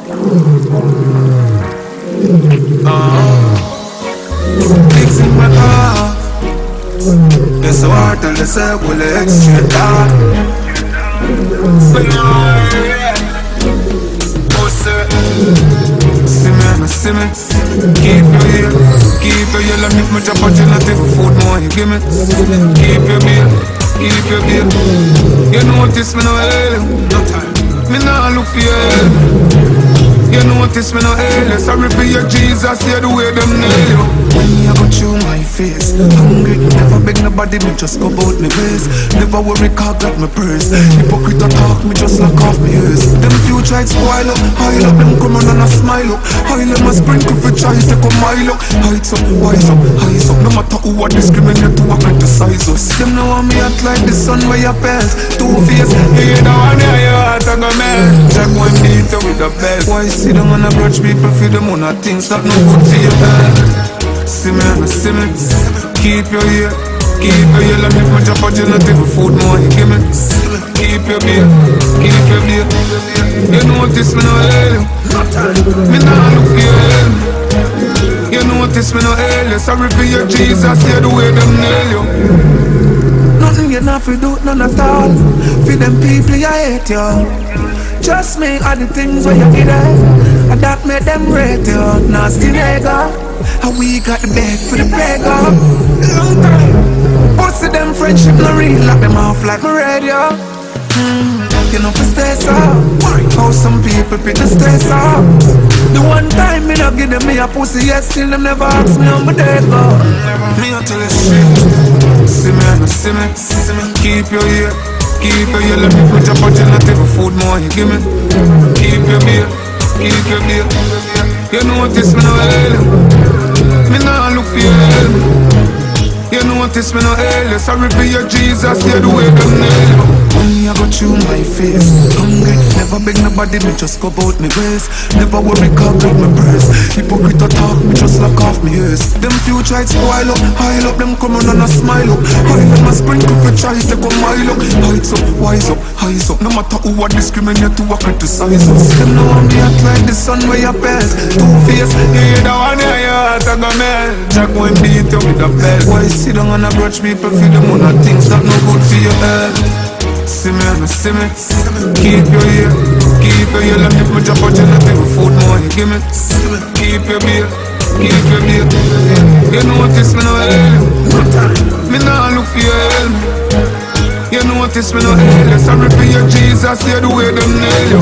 Things in my heart. It's so hard to listen, will it extra dark? See me, keep you here, keep you here. Let me put your budget, not take food more, you give me. Keep your beer, keep your beer. You notice me no hell, no time. Me nah look for your help. You notice me no hell. Sorry for your Jesus, hear the way them nail you. When you go through my face, hungry, never beg nobody, me just go bout me ways. Never worry, car got my purse. Hypocrite talk, me just lock off me ears. Them few try to spoil up, high up, them come on and a smile up. High them a sprinkle for try to come mile up. Heights up, wise up, highs up. No matter who I discriminate to, I criticize us. Them know want me act like the sun where your pants. Two-face, you don't want to hear your heart and go melt. Jack one beat with the belt. Why see them on a grudge people for them on a things that no good for your health. See me, keep your ear, keep your ear. Let me put your budget, not take food more, you give me. Keep your beer, keep your beer. You notice me no hell, me nah look for your hell. You notice me no hell. Sorry for your Jesus, hear the way them nail you. Nothing you not fi do, none at all. For them people you hate you. Just me are the things where you did it, and that made them rate you. Nasty nigga, how we got the bag for the bag up. Long time, pussy them friendship no real, lock them off like my radio. You know for stay so, how some people pick the stay so. The one time me no give them me a pussy, yet still them never ask me how my day go. Me a tell you straight, see me, keep your ear. Keep your ear, let me put your budget, not take food more, you give me. Keep your beer, keep your beer. You notice me no hell, me nah look for your help. You notice me no hell. Sorry for your Jesus, hear the way them nail you. When I go through my face, hungry, never beg nobody, me just go bout me ways. Never worry, cock like my purse. Hypocrite talk, me just lock off me ears. Them few try to spoil up, high up, them come on and a smile up. High them a sprinkle for try to go mile up. Heights up, wise up, highs up. No matter who I discriminate to, I criticize us. Them know I'm me act like the sun where your pants. Two-face, you hear the one in your heart and go melt. Jack one beat you with a belt. Why sit down and a grudge people for them on the things that no good for your health. See me, keep your ear, keep your ear. Let me put your budget, not take food more, you give me. Keep your beer, keep your beer. You notice me no hell, me nah look for your help. You notice me no hell. Sorry for your Jesus, hear the way them nail you.